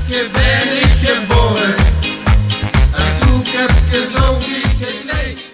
Zoekepje ben ik geboren. Een zoekepje zo wie ik leef.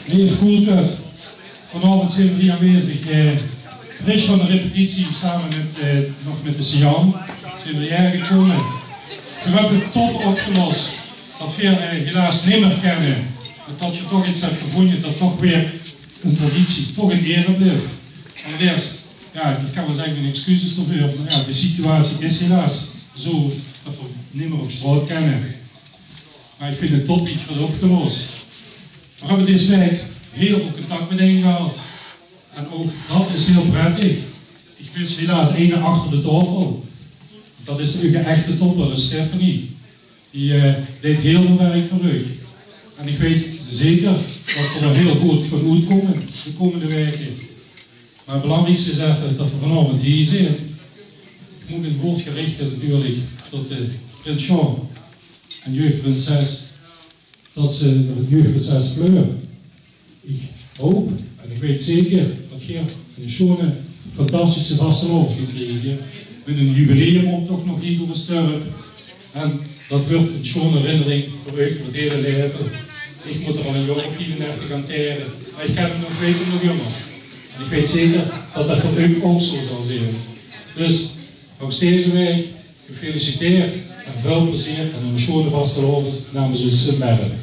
Meneer Koelke, vanavond zijn we hier aanwezig. Frisch van de repetitie, samen met de Sian, zijn we hier gekomen. We hebben het top opgelost, dat we helaas niet meer kennen. Dat je toch iets hebt gevonden, dat toch weer een traditie, toch een ere blijft. Allereerst, ja, ik kan wel zeggen, mijn excuses ervoor, maar ja, de situatie is helaas zo dat we niet meer op straat kennen. Maar ik vind het top dat je het opgelost. We hebben deze week heel veel contact met hen gehad. En ook dat is heel prettig. Ik mis helaas ene achter de tafel. Dat is uw echte topper, dat is Stephanie. Die deed heel veel werk voor u. En ik weet zeker dat we er heel goed van uitkomen de komende weken. Maar het belangrijkste is even dat we vanavond hier zijn. Ik moet een woord gerichten natuurlijk tot de Prins Jean en jeugdprinses. Dat ze de jeugdprinses Fleur. Ik hoop en ik weet zeker dat je een schone, fantastische vastelavond gekregen met een jubileum om toch nog hier te sterven. En Dat wordt een schone herinnering voor u voor het hele leven. Ik moet er al een jaar of 34 aan teren, maar ik heb hem nog weten nog jonger. En ik weet zeker dat dat voor u ook zo zal zijn. Dus, langs deze weg, gefeliciteerd en veel plezier en een schone vastelovend namens onze Sint-Merden.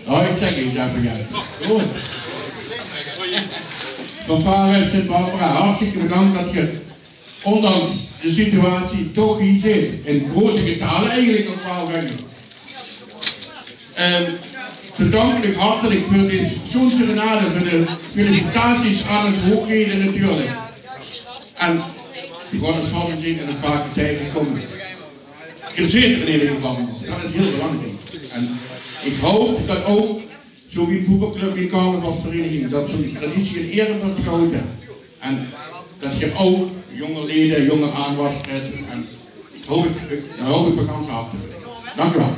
Oh, ik zeg iets even. Goed. Van Varen Sint-Barbara, hartstikke bedankt dat je, ondanks de situatie, toch hier zit. In grote getalen, eigenlijk nog wel weinig. Bedankt ik hartelijk voor deze zo'n serenade, voor de felicitaties aan onze hoogheden natuurlijk. En die gaan het vast zien in een vaker tijd komen. Gereserveerd in ieder geval, dat is heel belangrijk. En ik hoop dat ook, zo wie voetbalclub, wie carnavalsvereniging, dat zo'n traditie in ere wordt gehouden. En dat je ook jonge leden, jonge aanwas hebt. En daar hoop ik van kans af te doen. Dank u wel.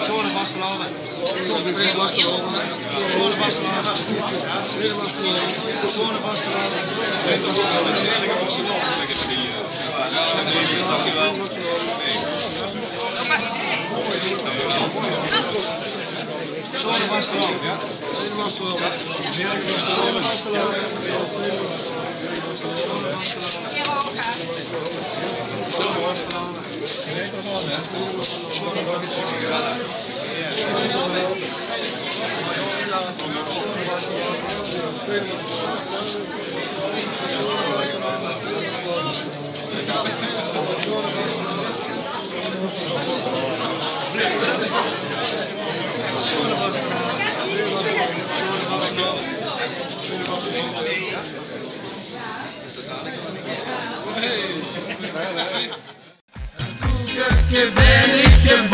Schoenen vasthouden. Schoenen vasthouden. Schoenen vasthouden. Que ben ik